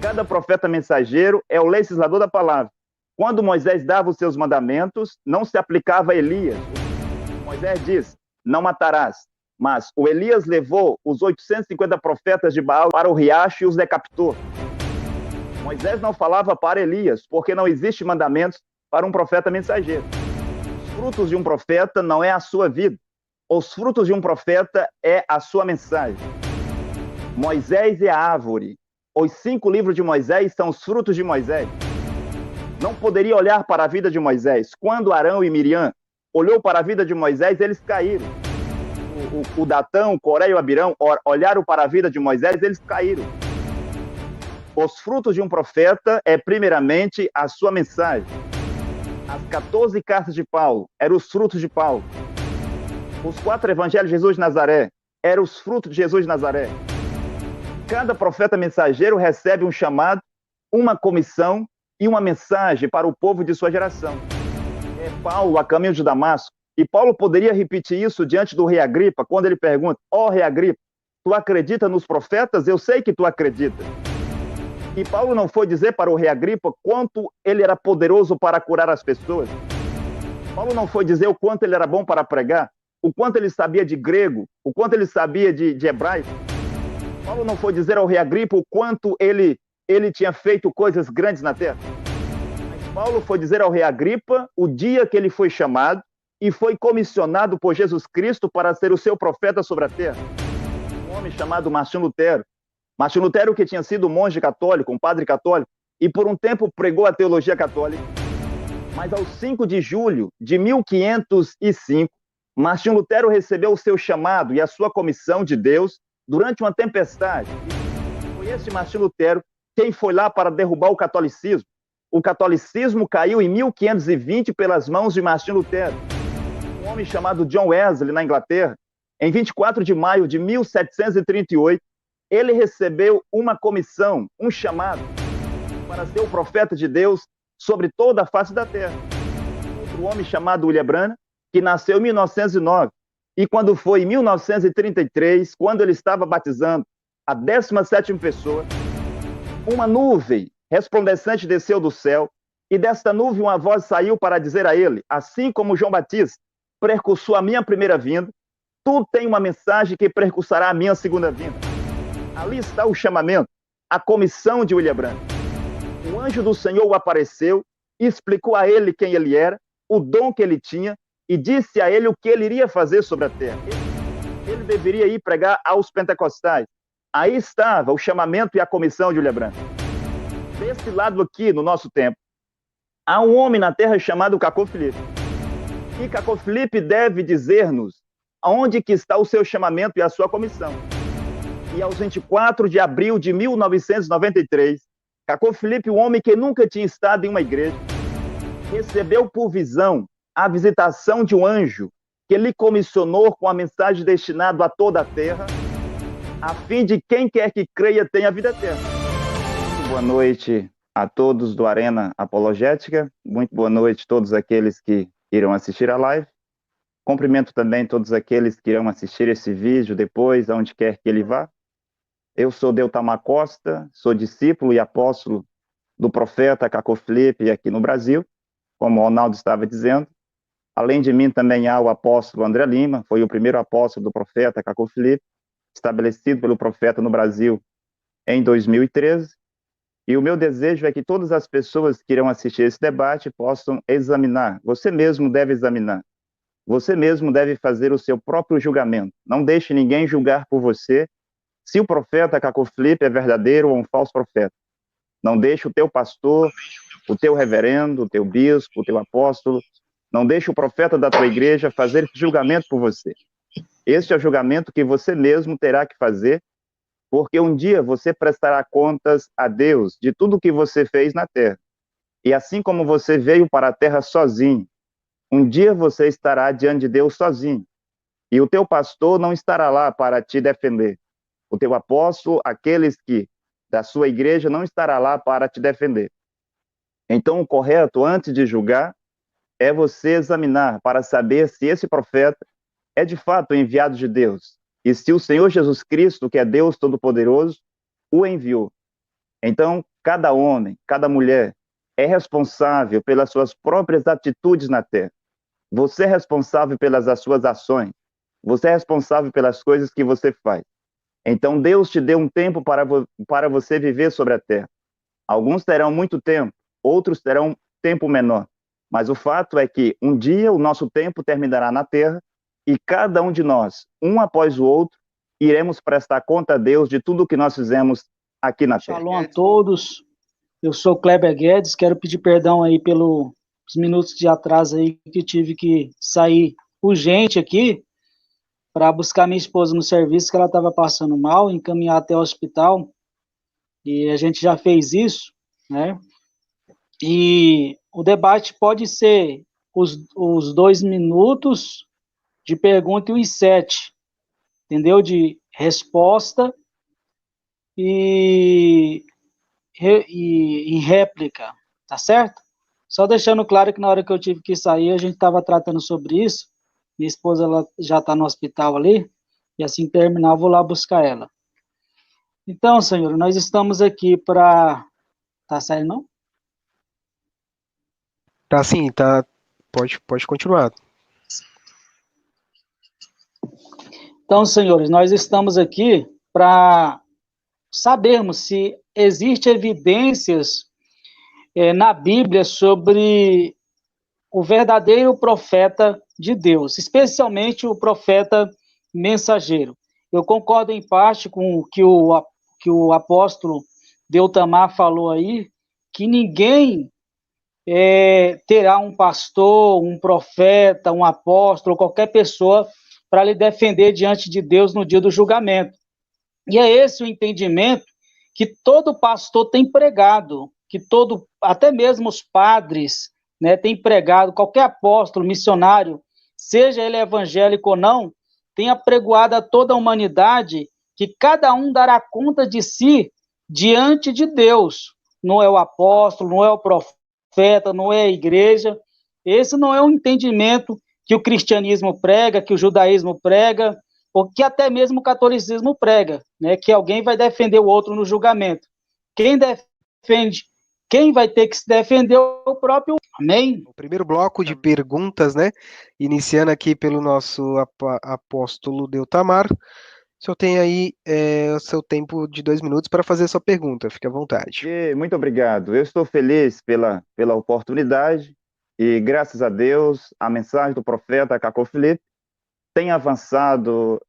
Cada profeta mensageiro é o legislador da palavra. Quando Moisés dava os seus mandamentos, não se aplicava a Elias. Moisés diz, não matarás. Mas o Elias levou os 850 profetas de Baal para o riacho e os decapitou. Moisés não falava para Elias, porque não existe mandamentos para um profeta mensageiro. Os frutos de um profeta não é a sua vida. Os frutos de um profeta é a sua mensagem. Moisés é a árvore. Os 5 livros de Moisés são os frutos de Moisés. Não poderia olhar para a vida de Moisés. Quando Arão e Miriam olhou para a vida de Moisés, eles caíram. O Datão, o Coré e o Abirão olharam para a vida de Moisés, eles caíram. Os frutos de um profeta é, primeiramente, a sua mensagem. As 14 cartas de Paulo eram os frutos de Paulo. Os 4 evangelhos de Jesus de Nazaré eram os frutos de Jesus de Nazaré. Cada profeta mensageiro recebe um chamado, uma comissão e uma mensagem para o povo de sua geração. É Paulo a caminho de Damasco. E Paulo poderia repetir isso diante do rei Agripa, quando ele pergunta, rei Agripa, tu acredita nos profetas? Eu sei que tu acredita. E Paulo não foi dizer para o rei Agripa quanto ele era poderoso para curar as pessoas. Paulo não foi dizer o quanto ele era bom para pregar, o quanto ele sabia de grego, o quanto ele sabia de hebraico. Paulo não foi dizer ao rei Agripa o quanto ele tinha feito coisas grandes na terra. Mas Paulo foi dizer ao rei Agripa o dia que ele foi chamado e foi comissionado por Jesus Cristo para ser o seu profeta sobre a terra. Um homem chamado Martinho Lutero. Martinho Lutero, que tinha sido monge católico, um padre católico, e por um tempo pregou a teologia católica. Mas aos 5 de julho de 1505, Martinho Lutero recebeu o seu chamado e a sua comissão de Deus durante uma tempestade. E foi esse Martinho Lutero quem foi lá para derrubar o catolicismo. O catolicismo caiu em 1520 pelas mãos de Martinho Lutero. Um homem chamado John Wesley, na Inglaterra, em 24 de maio de 1738, ele recebeu uma comissão, um chamado, para ser o profeta de Deus sobre toda a face da terra. Outro homem chamado William Branham, que nasceu em 1909, e quando foi em 1933, quando ele estava batizando a 17ª pessoa, uma nuvem resplandecente desceu do céu, e desta nuvem uma voz saiu para dizer a ele, assim como João Batista precursou a minha primeira vinda, tu tem uma mensagem que precursará a minha segunda vinda. Ali está o chamamento, a comissão de William Branham. O anjo do Senhor apareceu, explicou a ele quem ele era, o dom que ele tinha, e disse a ele o que ele iria fazer sobre a terra. Ele deveria ir pregar aos pentecostais. Aí estava o chamamento e a comissão de William Branham. Desse lado aqui, no nosso tempo, há um homem na terra chamado Cacô Filipe. E Cacô Filipe deve dizer-nos aonde que está o seu chamamento e a sua comissão. E aos 24 de abril de 1993, Cacô Filipe, um homem que nunca tinha estado em uma igreja, recebeu por visão a visitação de um anjo que lhe comissionou com a mensagem destinada a toda a terra, a fim de quem quer que creia tenha vida eterna. Muito boa noite a todos do Arena Apologética, muito boa noite a todos aqueles que irão assistir a live. Cumprimento também todos aqueles que irão assistir esse vídeo depois, aonde quer que ele vá. Eu sou Deltamar Costa, sou discípulo e apóstolo do profeta Cacô Filipe aqui no Brasil, como o Ronaldo estava dizendo. Além de mim também há o apóstolo André Lima, foi o primeiro apóstolo do profeta Cacô Filipe, estabelecido pelo profeta no Brasil em 2013. E o meu desejo é que todas as pessoas que irão assistir esse debate possam examinar. Você mesmo deve examinar. Você mesmo deve fazer o seu próprio julgamento. Não deixe ninguém julgar por você se o profeta Cacô Filipe é verdadeiro ou um falso profeta. Não deixe o teu pastor, o teu reverendo, o teu bispo, o teu apóstolo, não deixe o profeta da tua igreja fazer esse julgamento por você. Este é o julgamento que você mesmo terá que fazer, porque um dia você prestará contas a Deus de tudo que você fez na terra. E assim como você veio para a terra sozinho, um dia você estará diante de Deus sozinho. E o teu pastor não estará lá para te defender. O teu apóstolo, aqueles que da sua igreja, não estará lá para te defender. Então, o correto, antes de julgar, é você examinar para saber se esse profeta é de fato o enviado de Deus. E se o Senhor Jesus Cristo, que é Deus Todo-Poderoso, o enviou. Então, cada homem, cada mulher é responsável pelas suas próprias atitudes na terra. Você é responsável pelas suas ações. Você é responsável pelas coisas que você faz. Então Deus te deu um tempo para você viver sobre a terra. Alguns terão muito tempo, outros terão tempo menor. Mas o fato é que um dia o nosso tempo terminará na terra e cada um de nós, um após o outro, iremos prestar conta a Deus de tudo o que nós fizemos aqui na terra. Shalom a todos. Eu sou Kleber Guedes, quero pedir perdão aí pelos minutos de atraso aí que tive que sair urgente aqui para buscar minha esposa no serviço, que ela estava passando mal, encaminhar até o hospital, e a gente já fez isso, né? E o debate pode ser os 2 minutos de pergunta e os 7, entendeu? De resposta e em réplica, tá certo? Só deixando claro que na hora que eu tive que sair, a gente estava tratando sobre isso. Minha esposa ela já está no hospital ali, e assim que terminar, eu vou lá buscar ela. Então, Senhor, nós estamos aqui para... Tá saindo, não? Tá sim, tá. Pode continuar. Então, senhores, nós estamos aqui para sabermos se existem evidências na Bíblia sobre o verdadeiro profeta de Deus, especialmente o profeta mensageiro. Eu concordo em parte com o que o apóstolo Deutamar falou aí, que ninguém terá um pastor, um profeta, um apóstolo, qualquer pessoa para lhe defender diante de Deus no dia do julgamento. E é esse o entendimento que todo pastor tem pregado, que até mesmo os padres, né, têm pregado, qualquer apóstolo, missionário, seja ele evangélico ou não, tem apregoado a toda a humanidade que cada um dará conta de si diante de Deus. Não é o apóstolo, não é o profeta, não é a igreja. Esse não é o entendimento que o cristianismo prega, que o judaísmo prega, ou que até mesmo o catolicismo prega, né? Que alguém vai defender o outro no julgamento. Quem vai ter que se defender é o próprio. Amém? O primeiro bloco de perguntas, né? Iniciando aqui pelo nosso apóstolo Deutamar. O senhor tem aí o seu tempo de 2 minutos para fazer a sua pergunta. Fique à vontade. Muito obrigado. Eu estou feliz pela oportunidade e, graças a Deus, a mensagem do profeta Cacó Filipe tem avançado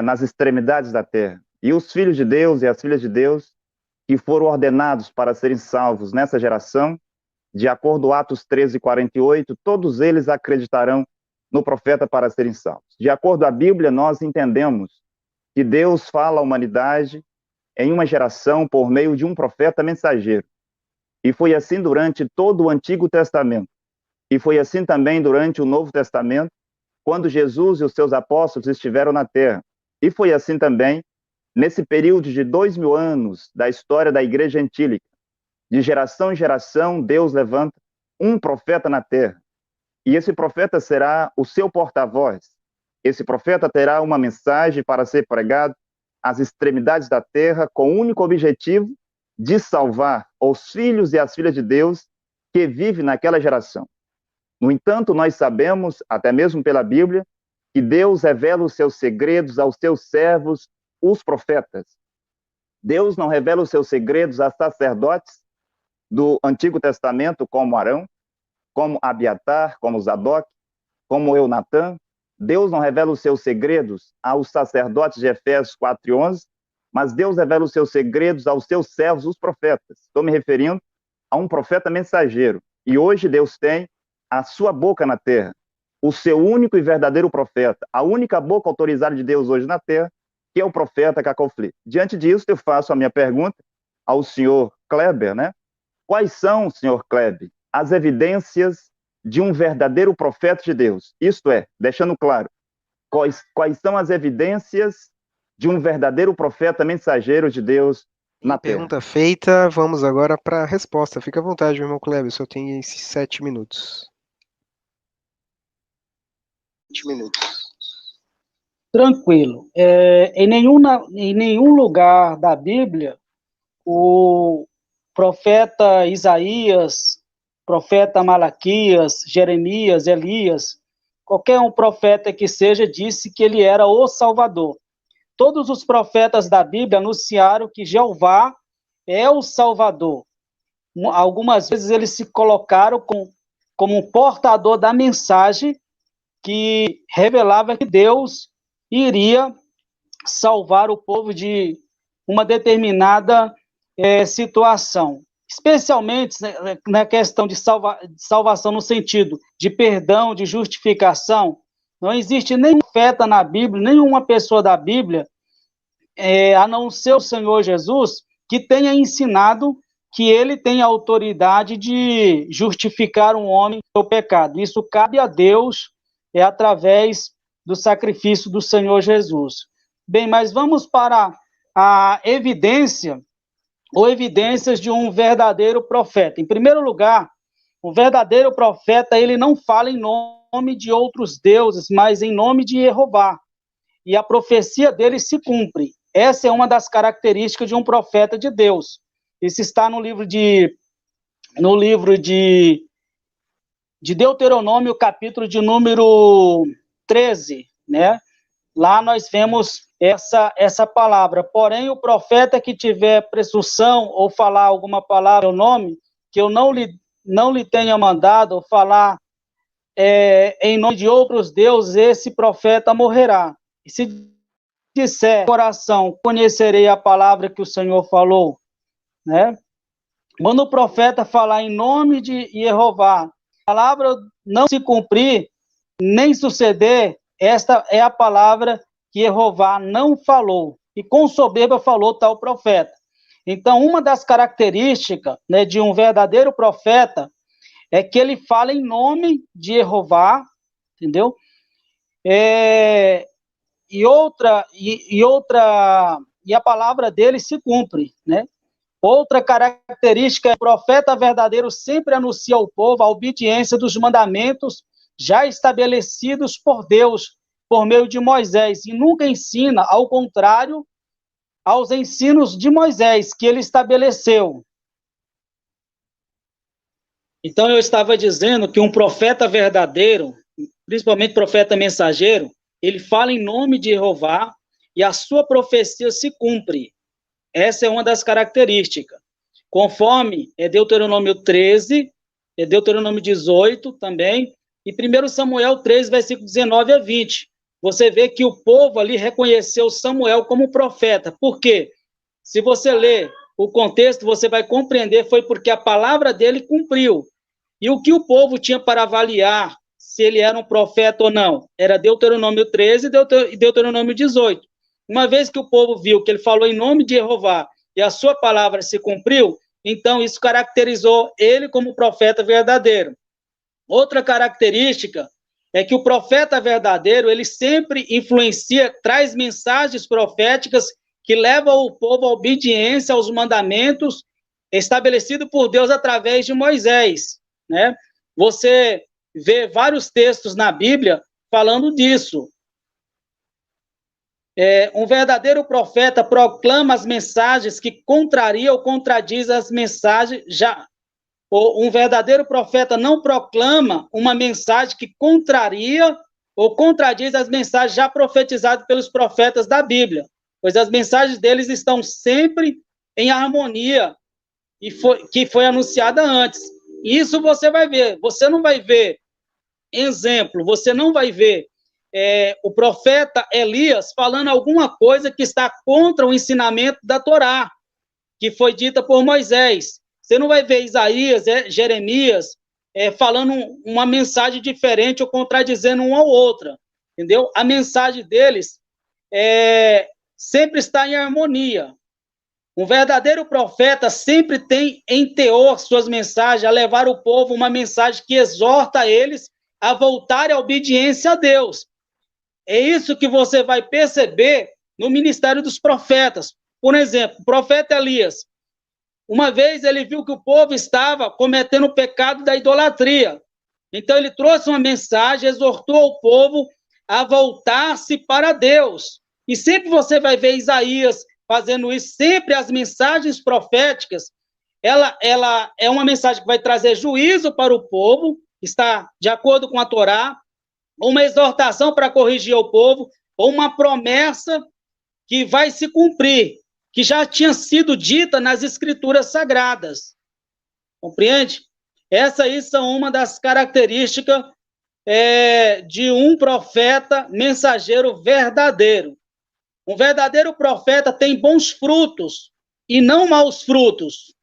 nas extremidades da terra. E os filhos de Deus e as filhas de Deus que foram ordenados para serem salvos nessa geração, de acordo com Atos 13:48, todos eles acreditarão no profeta para serem salvos. De acordo com a Bíblia, nós entendemos que Deus fala à humanidade em uma geração por meio de um profeta mensageiro. E foi assim durante todo o Antigo Testamento. E foi assim também durante o Novo Testamento, quando Jesus e os seus apóstolos estiveram na terra. E foi assim também nesse período de 2000 anos da história da Igreja Antílica. De geração em geração, Deus levanta um profeta na terra. E esse profeta será o seu porta-voz. Esse profeta terá uma mensagem para ser pregado às extremidades da terra, com o único objetivo de salvar os filhos e as filhas de Deus que vivem naquela geração. No entanto, nós sabemos, até mesmo pela Bíblia, que Deus revela os seus segredos aos seus servos, os profetas. Deus não revela os seus segredos a sacerdotes do Antigo Testamento, como Arão, como Abiatar, como Zadok, como Eunatã. Deus não revela os seus segredos aos sacerdotes de Efésios 4:11, mas Deus revela os seus segredos aos seus servos, os profetas. Estou me referindo a um profeta mensageiro. E hoje Deus tem a sua boca na terra, o seu único e verdadeiro profeta, a única boca autorizada de Deus hoje na terra, que é o profeta Cacó Filipe. Diante disso, eu faço a minha pergunta ao senhor Kleber, né? Quais são, senhor Kleber, as evidências de um verdadeiro profeta de Deus? Isto é, deixando claro, quais são as evidências de um verdadeiro profeta mensageiro de Deus na terra? Pergunta feita, vamos agora para a resposta. Fica à vontade, meu irmão Kleber, o senhor tem esses 7 minutos. 20 minutos. Tranquilo. Em nenhum lugar da Bíblia o profeta Isaías, profeta Malaquias, Jeremias, Elias, qualquer um profeta que seja, disse que ele era o Salvador. Todos os profetas da Bíblia anunciaram que Jeová é o Salvador. Algumas vezes eles se colocaram como um portador da mensagem que revelava que Deus iria salvar o povo de uma determinada situação. Especialmente na questão de salvação no sentido de perdão, de justificação. Não existe nenhum profeta na Bíblia, nenhuma pessoa da Bíblia, a não ser o Senhor Jesus, que tenha ensinado que ele tem a autoridade de justificar um homem do pecado. Isso cabe a Deus, através do sacrifício do Senhor Jesus. Bem, mas vamos para a evidência, ou evidências de um verdadeiro profeta. Em primeiro lugar, o verdadeiro profeta, ele não fala em nome de outros deuses, mas em nome de Jeová. E a profecia dele se cumpre. Essa é uma das características de um profeta de Deus. Isso está no livro de Deuteronômio, capítulo de número 13, né? Lá nós vemos essa palavra. Porém, o profeta que tiver presunção ou falar alguma palavra em nome, que eu não lhe tenha mandado, ou falar em nome de outros deuses, esse profeta morrerá. E se disser, coração, conhecerei a palavra que o Senhor falou, né? Quando o profeta falar em nome de Jeová, a palavra não se cumprir, nem suceder, esta é a palavra que Jeová não falou, e com soberba falou tal profeta. Então, uma das características, né, de um verdadeiro profeta é que ele fala em nome de Jeová, entendeu? E a palavra dele se cumpre, né? Outra característica, o profeta verdadeiro sempre anuncia ao povo a obediência dos mandamentos já estabelecidos por Deus, por meio de Moisés, e nunca ensina, ao contrário, aos ensinos de Moisés, que ele estabeleceu. Então, eu estava dizendo que um profeta verdadeiro, principalmente profeta mensageiro, ele fala em nome de Jeová e a sua profecia se cumpre. Essa é uma das características. Conforme Deuteronômio 13, Deuteronômio 18 também, e 1 Samuel 3, versículo 19 a 20. Você vê que o povo ali reconheceu Samuel como profeta. Por quê? Se você ler o contexto, você vai compreender, foi porque a palavra dele cumpriu. E o que o povo tinha para avaliar se ele era um profeta ou não? Era Deuteronômio 13 e Deuteronômio 18. Uma vez que o povo viu que ele falou em nome de Jeová e a sua palavra se cumpriu, então isso caracterizou ele como profeta verdadeiro. Outra característica é que o profeta verdadeiro, ele sempre influencia, traz mensagens proféticas que levam o povo à obediência aos mandamentos estabelecidos por Deus através de Moisés, né? Você vê vários textos na Bíblia falando disso. Um verdadeiro profeta proclama as mensagens que contrariam ou contradiz as mensagens já. Ou um verdadeiro profeta não proclama uma mensagem que contraria ou contradiz as mensagens já profetizadas pelos profetas da Bíblia, pois as mensagens deles estão sempre em harmonia que foi anunciada antes. Isso você vai ver. Você não vai ver exemplo, você não vai ver o profeta Elias falando alguma coisa que está contra o ensinamento da Torá, que foi dita por Moisés. Você não vai ver Isaías, Jeremias, falando uma mensagem diferente ou contradizendo uma ou outra, entendeu? A mensagem deles sempre está em harmonia. Um verdadeiro profeta sempre tem em teor suas mensagens, a levar o povo uma mensagem que exorta eles a voltar à obediência a Deus. É isso que você vai perceber no ministério dos profetas. Por exemplo, o profeta Elias, uma vez ele viu que o povo estava cometendo o pecado da idolatria. Então ele trouxe uma mensagem, exortou o povo a voltar-se para Deus. E sempre você vai ver Isaías fazendo isso, sempre as mensagens proféticas, ela é uma mensagem que vai trazer juízo para o povo, está de acordo com a Torá, uma exortação para corrigir o povo, ou uma promessa que vai se cumprir, que já tinha sido dita nas escrituras sagradas. Compreende? Essas aí são uma das características de um profeta mensageiro verdadeiro. Um verdadeiro profeta tem bons frutos e não maus frutos.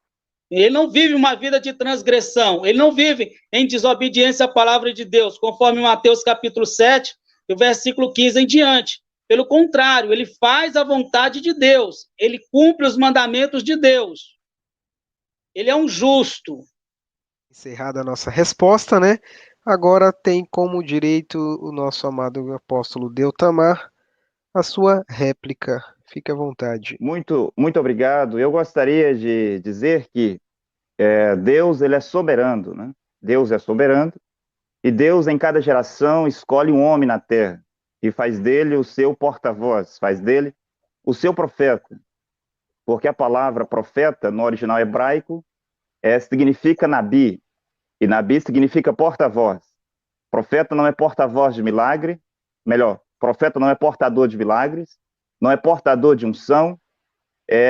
Ele não vive uma vida de transgressão, ele não vive em desobediência à palavra de Deus, conforme Mateus capítulo 7, o versículo 15 em diante. Pelo contrário, ele faz a vontade de Deus, ele cumpre os mandamentos de Deus. Ele é um justo. Encerrada a nossa resposta, né? Agora tem como direito o nosso amado apóstolo Deutamar a sua réplica. Fique à vontade. Muito obrigado. Eu gostaria de dizer que Deus, ele é soberano, né? Deus é soberano, e Deus, em cada geração, escolhe um homem na terra e faz dele o seu porta-voz, faz dele o seu profeta. Porque a palavra profeta, no original hebraico, significa nabi, e nabi significa porta-voz. Profeta não é porta-voz de milagre, melhor, profeta não é portador de milagres, não é portador de unção,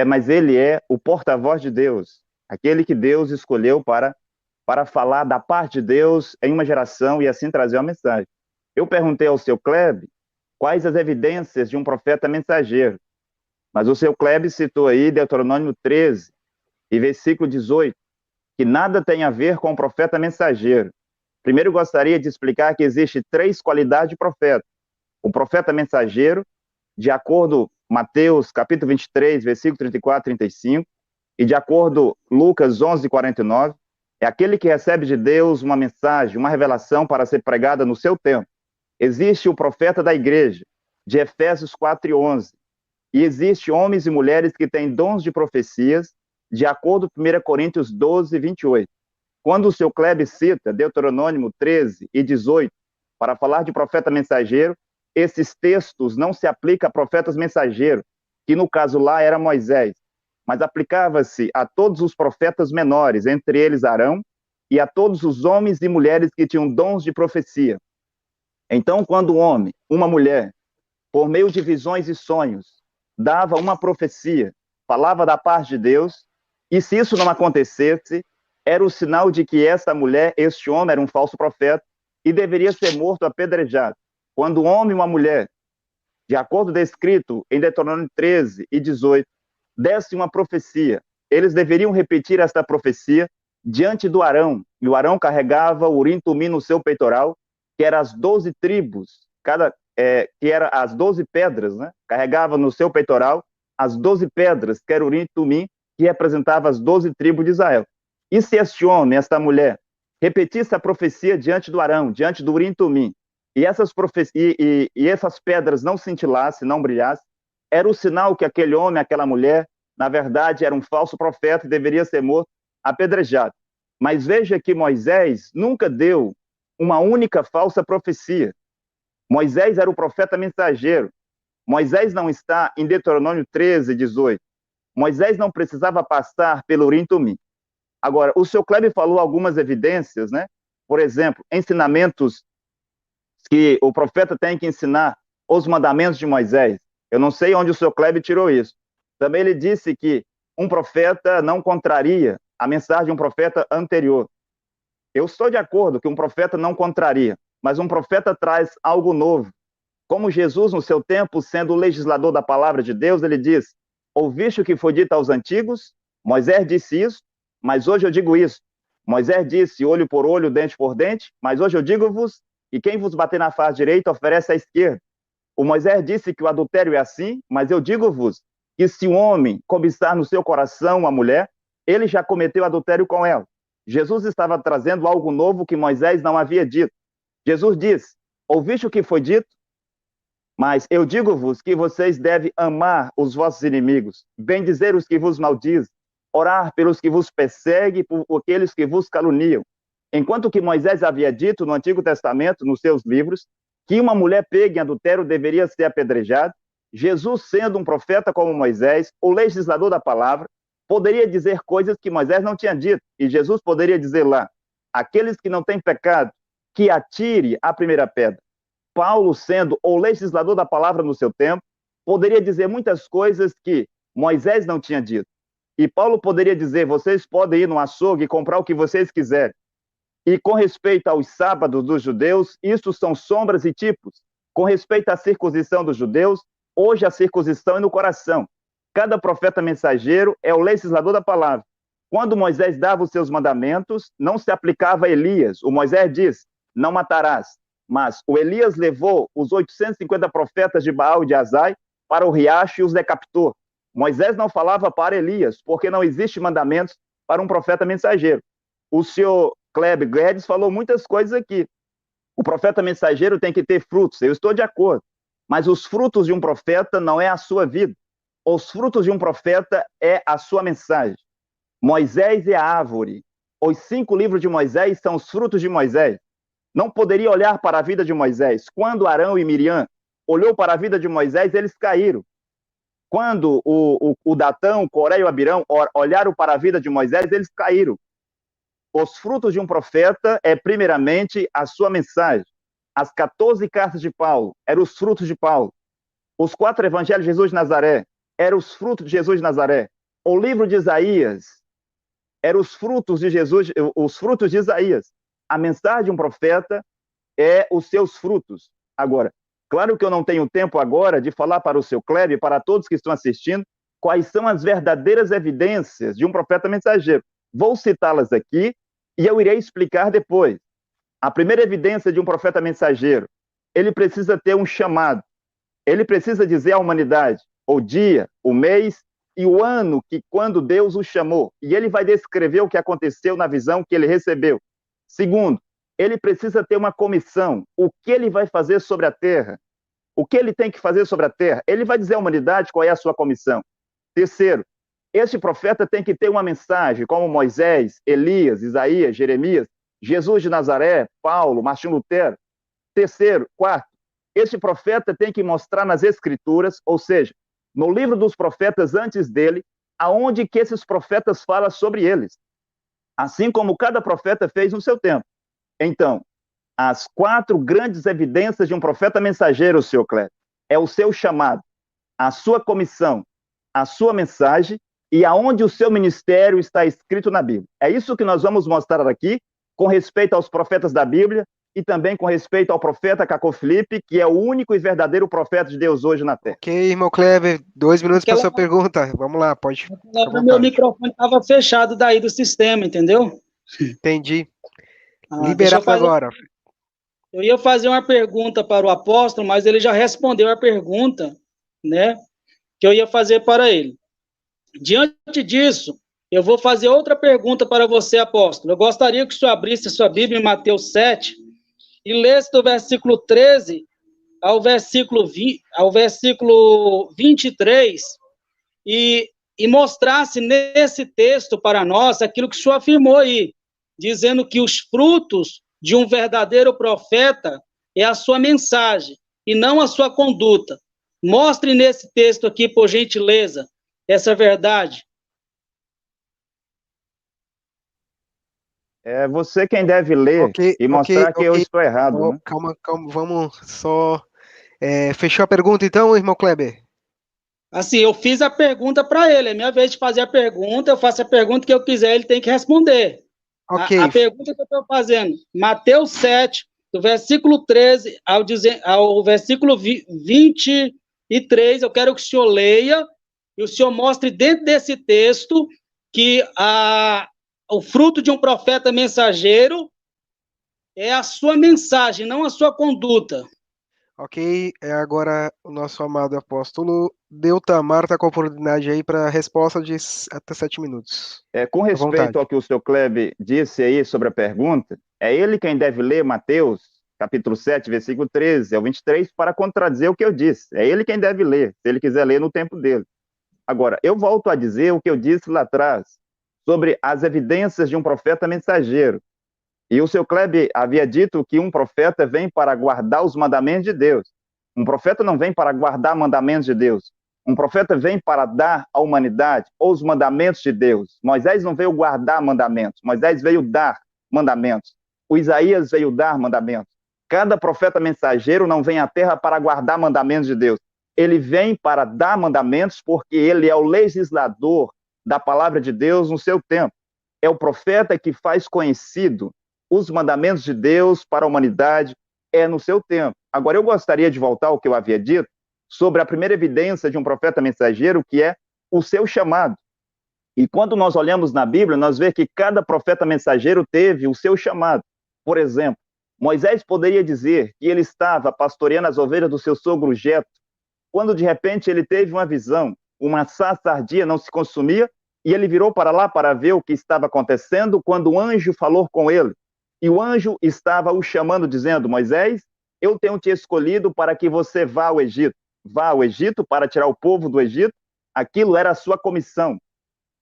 mas ele é o porta-voz de Deus, aquele que Deus escolheu para falar da parte de Deus em uma geração e assim trazer uma mensagem. Eu perguntei ao seu Klebe quais as evidências de um profeta mensageiro, mas o seu Klebe citou aí Deuteronômio 13 e versículo 18, que nada tem a ver com o profeta mensageiro. Primeiro, gostaria de explicar que existe 3 qualidades de profeta. O profeta mensageiro, de acordo com Mateus, capítulo 23, versículo 34 e 35, e de acordo com Lucas 11, 49, é aquele que recebe de Deus uma mensagem, uma revelação para ser pregada no seu tempo. Existe o profeta da igreja, de Efésios 4 e 11, e existe homens e mulheres que têm dons de profecias, de acordo com 1 Coríntios 12, 28. Quando o seu Klebe cita Deuteronômio 13 e 18 para falar de profeta mensageiro, esses textos não se aplicam a profetas mensageiros, que no caso lá era Moisés, mas aplicava-se a todos os profetas menores, entre eles Arão, e a todos os homens e mulheres que tinham dons de profecia. Então, quando um homem, uma mulher, por meio de visões e sonhos, dava uma profecia, falava da parte de Deus, e se isso não acontecesse, era o sinal de que essa mulher, este homem, era um falso profeta e deveria ser morto apedrejado. Quando um homem e uma mulher, de acordo descrito em Deuteronômio 13 e 18, desse uma profecia, eles deveriam repetir esta profecia diante do Arão, e o Arão carregava o Urim Tumim no seu peitoral, que eram as 12 tribos, que eram as 12 pedras, né? Carregava no seu peitoral as 12 pedras, que era o Urim Tumim, que representava as 12 tribos de Israel. E se este homem, esta mulher, repetisse a profecia diante do Arão, diante do Urim Tumim, e essas pedras não cintilassem, não brilhassem, era o sinal que aquele homem, aquela mulher, na verdade, era um falso profeta e deveria ser morto, apedrejado. Mas veja que Moisés nunca deu uma única falsa profecia. Moisés era o profeta mensageiro. Moisés não está em Deuteronômio 13, 18. Moisés não precisava passar pelo Urim Tumim. Agora, o seu Klebe falou algumas evidências, né? Por exemplo, ensinamentos que o profeta tem que ensinar, os mandamentos de Moisés. Eu não sei onde o seu Klebe tirou isso. Também ele disse que um profeta não contraria a mensagem de um profeta anterior. Eu estou de acordo que um profeta não contraria, mas um profeta traz algo novo. Como Jesus, no seu tempo, sendo o legislador da palavra de Deus, ele diz: ouviste o que foi dito aos antigos? Moisés disse isso, mas hoje eu digo isso. Moisés disse olho por olho, dente por dente, mas hoje eu digo-vos, e quem vos bater na face direita, oferece à esquerda. O Moisés disse que o adultério é assim, mas eu digo-vos que se um homem cobiçar no seu coração uma mulher, ele já cometeu adultério com ela. Jesus estava trazendo algo novo que Moisés não havia dito. Jesus diz: ouviste o que foi dito? Mas eu digo-vos que vocês devem amar os vossos inimigos, bendizer os que vos maldizem, orar pelos que vos perseguem, por aqueles que vos caluniam. Enquanto que Moisés havia dito no Antigo Testamento, nos seus livros, que uma mulher pega em adultério deveria ser apedrejada, Jesus, sendo um profeta como Moisés, o legislador da palavra, poderia dizer coisas que Moisés não tinha dito. E Jesus poderia dizer lá, aqueles que não têm pecado, que atire a primeira pedra. Paulo, sendo o legislador da palavra no seu tempo, poderia dizer muitas coisas que Moisés não tinha dito. E Paulo poderia dizer, vocês podem ir no açougue e comprar o que vocês quiserem. E com respeito aos sábados dos judeus, isso são sombras e tipos. Com respeito à circuncisão dos judeus, hoje a circuncisão é no coração. Cada profeta mensageiro é o legislador da palavra. Quando Moisés dava os seus mandamentos, não se aplicava a Elias. O Moisés diz, não matarás. Mas o Elias levou os 850 profetas de Baal e de Azai para o riacho e os decapitou. Moisés não falava para Elias, porque não existe mandamentos para um profeta mensageiro. O senhor Kleber Guedes falou muitas coisas aqui. O profeta mensageiro tem que ter frutos, eu estou de acordo. Mas os frutos de um profeta não é a sua vida. Os frutos de um profeta é a sua mensagem. Moisés é a árvore. Os 5 livros de Moisés são os frutos de Moisés. Não poderia olhar para a vida de Moisés. Quando Arão e Miriam olhou para a vida de Moisés, eles caíram. Quando o Datão, Coré e o Abirão olharam para a vida de Moisés, eles caíram. Os frutos de um profeta é, primeiramente, a sua mensagem. As 14 cartas de Paulo eram os frutos de Paulo. Os 4 evangelhos de Jesus de Nazaré eram os frutos de Jesus de Nazaré. O livro de Isaías eram os frutos de Jesus, os frutos de Isaías. A mensagem de um profeta é os seus frutos. Agora, claro que eu não tenho tempo agora de falar para o seu Kleber e para todos que estão assistindo quais são as verdadeiras evidências de um profeta mensageiro. Vou citá-las aqui e eu irei explicar depois. A primeira evidência de um profeta mensageiro, ele precisa ter um chamado. Ele precisa dizer à humanidade o dia, o mês e o ano que quando Deus o chamou. E ele vai descrever o que aconteceu na visão que ele recebeu. Segundo, ele precisa ter uma comissão. O que ele vai fazer sobre a terra? O que ele tem que fazer sobre a terra? Ele vai dizer à humanidade qual é a sua comissão. Terceiro, este profeta tem que ter uma mensagem, como Moisés, Elias, Isaías, Jeremias, Jesus de Nazaré, Paulo, Martim Lutero. Terceiro, quarto, este profeta tem que mostrar nas Escrituras, ou seja, no livro dos profetas antes dele, aonde que esses profetas falam sobre eles. Assim como cada profeta fez no seu tempo. Então, as 4 grandes evidências de um profeta mensageiro, senhor Cléber, é o seu chamado, a sua comissão, a sua mensagem e aonde o seu ministério está escrito na Bíblia. É isso que nós vamos mostrar aqui, com respeito aos profetas da Bíblia e também com respeito ao profeta Cacô Felipe, que é o único e verdadeiro profeta de Deus hoje na Terra. Ok, irmão Kleber, 2 minutos para sua pergunta. Vamos lá, pode. Meu microfone estava fechado daí do sistema, entendeu? Entendi. Liberado agora. Eu ia fazer uma pergunta para o apóstolo, mas ele já respondeu a pergunta, né, que eu ia fazer para ele. Diante disso, eu vou fazer outra pergunta para você, apóstolo. Eu gostaria que o senhor abrisse a sua Bíblia em Mateus 7 e lesse do versículo 13 ao versículo 23 e mostrasse nesse texto para nós aquilo que o senhor afirmou aí, dizendo que os frutos de um verdadeiro profeta é a sua mensagem e não a sua conduta. Mostre nesse texto aqui, por gentileza, essa verdade. É você quem deve ler e mostrar que eu estou errado. Oh, né? Calma, vamos só... fechou a pergunta então, irmão Kleber? Assim, eu fiz a pergunta para ele, é minha vez de fazer a pergunta, eu faço a pergunta que eu quiser, ele tem que responder. Ok. A pergunta que eu estou fazendo, Mateus 7, do versículo 13 ao versículo 23, eu quero que o senhor leia e o senhor mostre dentro desse texto que o fruto de um profeta mensageiro é a sua mensagem, não a sua conduta. Ok, agora o nosso amado apóstolo Deutamar está com a oportunidade aí para a resposta de até 7 minutos. Com respeito ao que o senhor Kleber disse aí sobre a pergunta, é ele quem deve ler Mateus, capítulo 7, versículo 13 ao 23, para contradizer o que eu disse. É ele quem deve ler, se ele quiser ler no tempo dele. Agora, eu volto a dizer o que eu disse lá atrás, sobre as evidências de um profeta mensageiro. E o seu Kleber havia dito que um profeta vem para guardar os mandamentos de Deus. Um profeta não vem para guardar mandamentos de Deus. Um profeta vem para dar à humanidade os mandamentos de Deus. Moisés não veio guardar mandamentos, Moisés veio dar mandamentos. O Isaías veio dar mandamentos. Cada profeta mensageiro não vem à terra para guardar mandamentos de Deus. Ele vem para dar mandamentos porque ele é o legislador da palavra de Deus no seu tempo. É o profeta que faz conhecido os mandamentos de Deus para a humanidade, no seu tempo. Agora, eu gostaria de voltar ao que eu havia dito sobre a primeira evidência de um profeta mensageiro, que é o seu chamado. E quando nós olhamos na Bíblia, nós vemos que cada profeta mensageiro teve o seu chamado. Por exemplo, Moisés poderia dizer que ele estava pastoreando as ovelhas do seu sogro Jetro, quando de repente ele teve uma visão, uma sarça ardia, não se consumia, e ele virou para lá para ver o que estava acontecendo, quando o anjo falou com ele. E o anjo estava o chamando, dizendo: Moisés, eu tenho te escolhido para que você vá ao Egito. Vá ao Egito para tirar o povo do Egito. Aquilo era a sua comissão.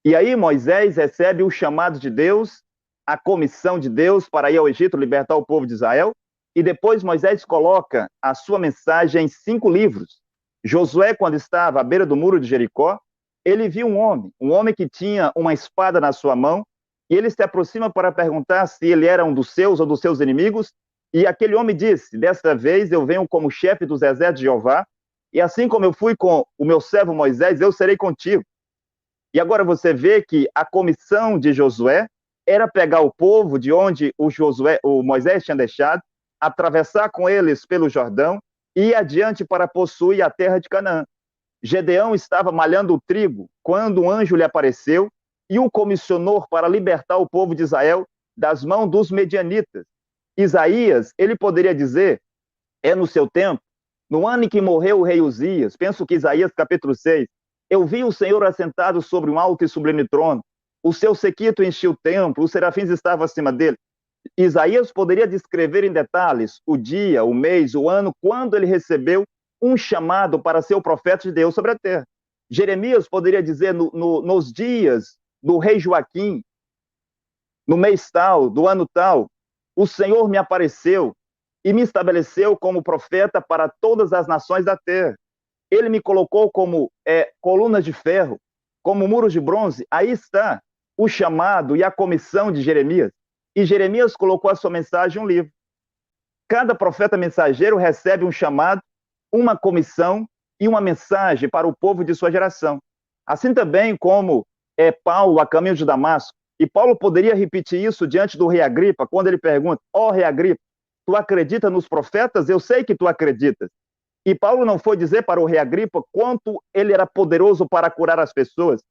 E aí Moisés recebe o chamado de Deus, a comissão de Deus para ir ao Egito, libertar o povo de Israel. E depois Moisés coloca a sua mensagem em 5 livros. Josué, quando estava à beira do muro de Jericó, ele viu um homem que tinha uma espada na sua mão, e ele se aproxima para perguntar se ele era um dos seus ou dos seus inimigos, e aquele homem disse: desta vez eu venho como chefe dos exércitos de Jeová, e assim como eu fui com o meu servo Moisés, eu serei contigo. E agora você vê que a comissão de Josué era pegar o povo de onde o Moisés tinha deixado, atravessar com eles pelo Jordão e ir adiante para possuir a terra de Canaã. Gedeão estava malhando o trigo quando um anjo lhe apareceu e o comissionou para libertar o povo de Israel das mãos dos medianitas. Isaías, ele poderia dizer, no seu tempo, no ano em que morreu o rei Uzias, penso que Isaías capítulo 6, eu vi o Senhor assentado sobre um alto e sublime trono, o seu séquito enchia o templo, os serafins estavam acima dele. Isaías poderia descrever em detalhes o dia, o mês, o ano, quando ele recebeu um chamado para ser o profeta de Deus sobre a terra. Jeremias poderia dizer nos dias do rei Joaquim, no mês tal, do ano tal, o Senhor me apareceu e me estabeleceu como profeta para todas as nações da terra. Ele me colocou como colunas de ferro, como muros de bronze. Aí está o chamado e a comissão de Jeremias. E Jeremias colocou a sua mensagem em um livro. Cada profeta mensageiro recebe um chamado, uma comissão e uma mensagem para o povo de sua geração. Assim também como Paulo a caminho de Damasco. E Paulo poderia repetir isso diante do rei Agripa, quando ele pergunta: ó rei Agripa, tu acredita nos profetas? Eu sei que tu acreditas. E Paulo não foi dizer para o rei Agripa quanto ele era poderoso para curar as pessoas.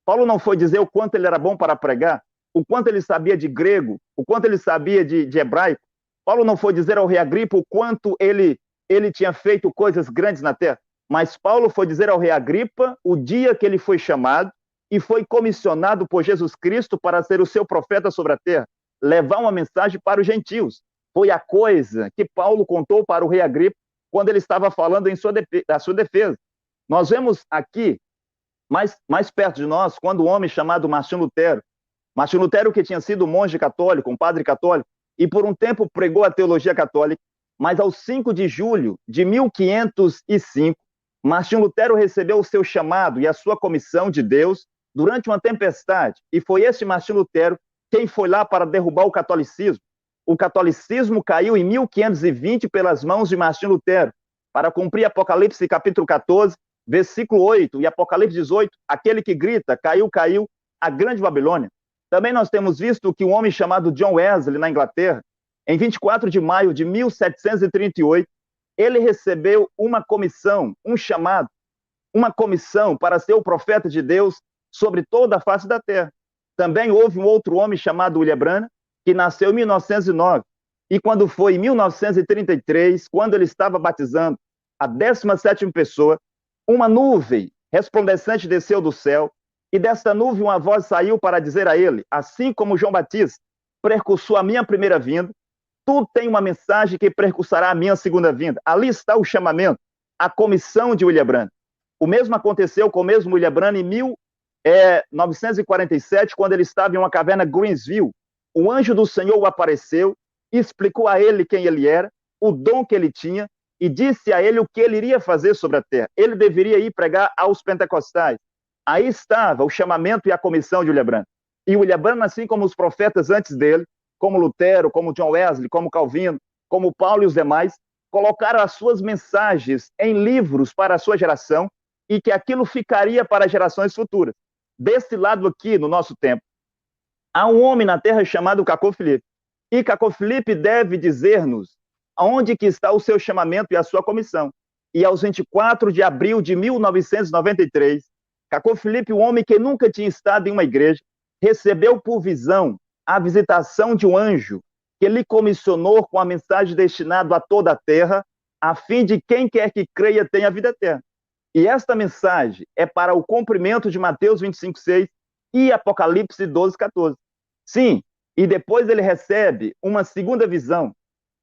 Paulo não foi dizer o quanto ele era bom para pregar, o quanto ele sabia de grego, o quanto ele sabia de hebraico. Paulo não foi dizer ao rei Agripa o quanto ele tinha feito coisas grandes na terra. Mas Paulo foi dizer ao rei Agripa o dia que ele foi chamado e foi comissionado por Jesus Cristo para ser o seu profeta sobre a terra, levar uma mensagem para os gentios. Foi a coisa que Paulo contou para o rei Agripa quando ele estava falando em sua defesa. Nós vemos aqui, mais perto de nós, quando um homem chamado Martinho Lutero, que tinha sido monge católico, um padre católico, e por um tempo pregou a teologia católica, mas aos 5 de julho de 1505, Martinho Lutero recebeu o seu chamado e a sua comissão de Deus durante uma tempestade, e foi esse Martinho Lutero quem foi lá para derrubar o catolicismo. O catolicismo caiu em 1520 pelas mãos de Martinho Lutero, para cumprir Apocalipse capítulo 14, versículo 8, e Apocalipse 18, aquele que grita, caiu, caiu, a grande Babilônia. Também nós temos visto que um homem chamado John Wesley, na Inglaterra, em 24 de maio de 1738, ele recebeu uma comissão, um chamado, uma comissão para ser o profeta de Deus sobre toda a face da terra. Também houve um outro homem chamado William Branham, que nasceu em 1909, e quando foi em 1933, quando ele estava batizando a 17ª pessoa, uma nuvem resplandecente desceu do céu, e dessa nuvem uma voz saiu para dizer a ele: assim como João Batista precursou a minha primeira vinda, tu tem uma mensagem que precursará a minha segunda vinda. Ali está o chamamento, a comissão de William Branham. O mesmo aconteceu com o mesmo William Branham em 1947, quando ele estava em uma caverna Greensville. O anjo do Senhor o apareceu, explicou a ele quem ele era, o dom que ele tinha, e disse a ele o que ele iria fazer sobre a terra. Ele deveria ir pregar aos pentecostais. Aí estava o chamamento e a comissão de William Branham. E William Branham, assim como os profetas antes dele, como Lutero, como John Wesley, como Calvino, como Paulo e os demais, colocaram as suas mensagens em livros para a sua geração e que aquilo ficaria para gerações futuras. Desse lado aqui, no nosso tempo, há um homem na terra chamado Cacô Filipe. E Cacô Filipe deve dizer-nos onde que está o seu chamamento e a sua comissão. E aos 24 de abril de 1993, Cacô Filipe, um homem que nunca tinha estado em uma igreja, recebeu por visão a visitação de um anjo que lhe comissionou com a mensagem destinada a toda a terra, a fim de quem quer que creia tenha vida eterna. E esta mensagem é para o cumprimento de Mateus 25:6 e Apocalipse 12:14. Sim, e depois ele recebe uma segunda visão,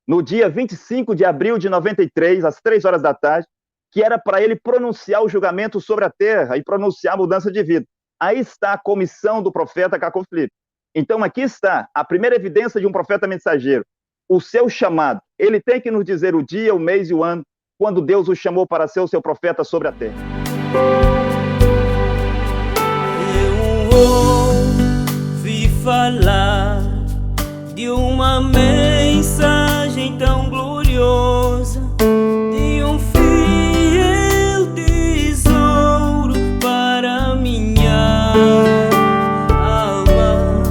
no dia 25 de abril de 93, às 3 horas da tarde, que era para ele pronunciar o julgamento sobre a terra e pronunciar a mudança de vida. Aí está a comissão do profeta Cacô Filipe. Então aqui está a primeira evidência de um profeta mensageiro, o seu chamado. Ele tem que nos dizer o dia, o mês e o ano, quando Deus o chamou para ser o seu profeta sobre a terra. Eu ouvi falar de uma mensagem tão gloriosa, de um fiel tesouro para minha alma,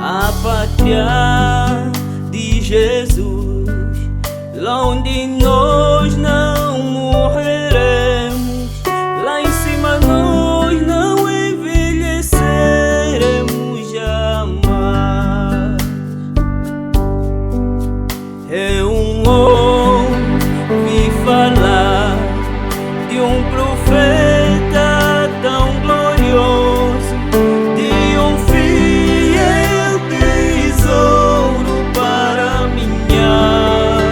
a pátria de Jesus, lá onde nós não morreremos, lá em cima nós não envelheceremos jamais. Eu ouvi falar de um profeta tão glorioso, de um fiel tesouro para minha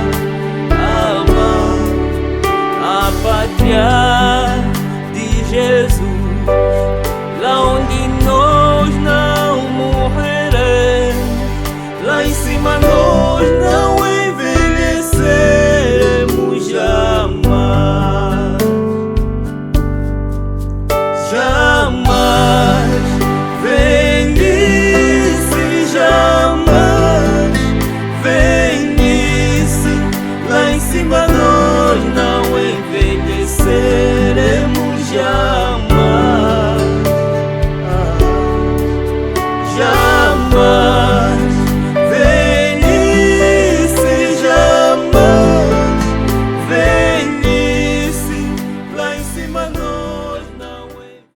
alma, a pátria de Jesus, lá onde nós não morreremos, lá em cima nós não